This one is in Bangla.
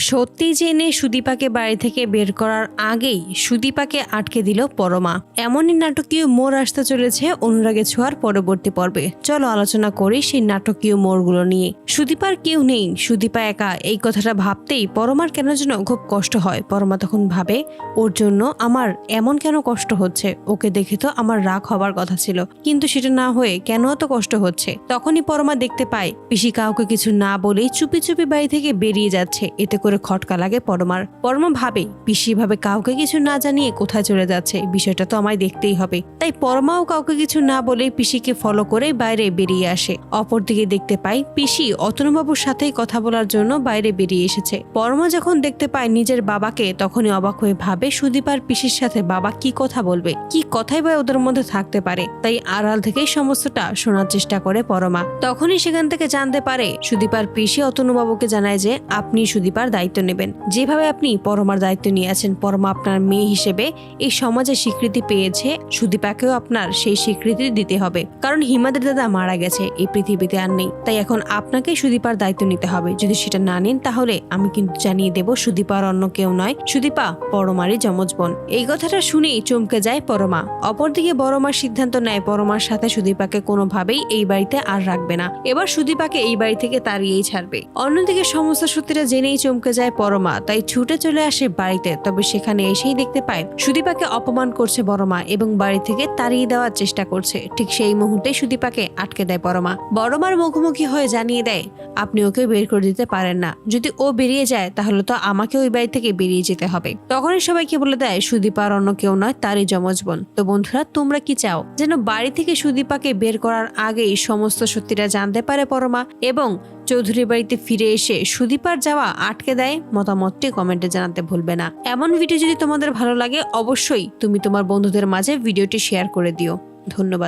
সত্যি জেনে সুদীপাকে বাড়ি থেকে বের করার আগেই সুদীপাকে আটকে দিল পরমা। এমনই নাটকীয় মোড় আসতে চলেছে অনুরাগে ছোঁয়ার পরবর্তী পর্বে। চলো আলোচনা করি সেই নাটকীয় মোড়গুলো নিয়ে। সুদীপার কেউ নেই, সুদীপা একা, এই কথাটা ভাবতেই পরমার কেন যেন খুব কষ্ট হয়। পরমা তখন ভাবে, ওর জন্য আমার এমন কেন কষ্ট হচ্ছে? ওকে দেখে তো আমার রাগ হবার কথা ছিল, কিন্তু সেটা না হয়ে কেন এত কষ্ট হচ্ছে? তখনই পরমা দেখতে পায় পিসি কাউকে কিছু না বলেই চুপি চুপি বাড়ি থেকে বেরিয়ে যাচ্ছে। এতে করে খটকা লাগে পরমার। পরমা ভাবে, পিসি ভাবে কাউকে কিছু না জানিয়ে কোথায় চলে যাচ্ছে, বিষয়টা তো আমায় দেখতেই হবে। তাই পরমাও কাউকে কিছু না বলে পিসিকে ফলো করে বাইরে বেরিয়ে আসে। অপরদিকে দেখতে পায় পিসি অতনুবাবুর সাথেই কথা বলার জন্য বাইরে বেরিয়ে এসেছে। পরমা যখন দেখতে পায় নিজের বাবাকে, তখনই অবাক হয়ে ভাবে সুদীপার পিসির সাথে বাবা কি কথা বলবে, কি কথাই বা ওদের মধ্যে থাকতে পারে। তাই আড়াল থেকেই সমস্তটা শোনার চেষ্টা করে পরমা। তখনই সেখান থেকে জানতে পারে সুদীপার পিসি অতনুবাবুকে জানায় যে আপনি সুদীপার দায়িত্ব নেবেন। যেভাবে আপনি পরমার দায়িত্ব নিয়ে আছেন, পরমা আপনার মেয়ে হিসেবে এই সমাজে স্বীকৃতি পেয়েছে, সুদীপাকেও আপনার সেই স্বীকৃতি দিতে হবে। কারণ হিমাদের দাদা মারা গেছে, এই পৃথিবীতে আর নেই। তাই এখন আপনাকে সুদীপার দায়িত্ব নিতে হবে। যদি সেটা না নেন তাহলে আমি কিন্তু জানিয়ে দেব সুদীপার অন্য কেউ নয়, সুদীপা পরমারই যমজ বোন। এই কথাটা শুনেই চমকে যায় পরমা। অপরদিকে বড়মার সিদ্ধান্ত নেয় পরমার সাথে সুদীপাকে কোনোভাবেই এই বাড়িতে আর রাখবে না। এবার সুদীপাকে এই বাড়ি থেকে তাড়িয়েই ছাড়বে। অন্যদিকে সমস্ত সত্যিটা জেনেই চমকে যায় পরমা, তাই ছুটে চলে আসে বাড়িতে। তবে সেখানে এসেই দেখতে পায় সুদীপাকে অপমান করছে বড়মা এবং বাড়ি থেকে তাড়িয়ে দেওয়ার চেষ্টা করছে। ঠিক সেই মুহূর্তে সুদীপাকে আটকে দেয় পরমা। বড়মার মুখোমুখি হয়ে জানিয়ে দেয় আপনি ওকে বের করে দিতে পারেন না। যদি ও বেরিয়ে যায় তাহলে তো আমাকে ওই বাড়ি থেকে বেরিয়ে যেতে হবে। তখনই সবাইকে বলে দেয় সুদীপার অন্য কেউ নয়, তারই যমজ বোন। তো বন্ধুরা, তোমরা কি চাও যেন বাড়ি থেকে সুদীপাকে বের করার আগেই সমস্ত সত্যিটা জানতে পারে পরমা এবং চৌধুরী বাড়িতে ফিরে এসে সুদীপার যাওয়া আটকে দেয়? মতামতটি কমেন্টে জানাতে ভুলবে না। এমন ভিডিও যদি তোমাদের ভালো লাগে অবশ্যই তুমি তোমার বন্ধুদের মাঝে ভিডিওটি শেয়ার করে দিও। ধন্যবাদ।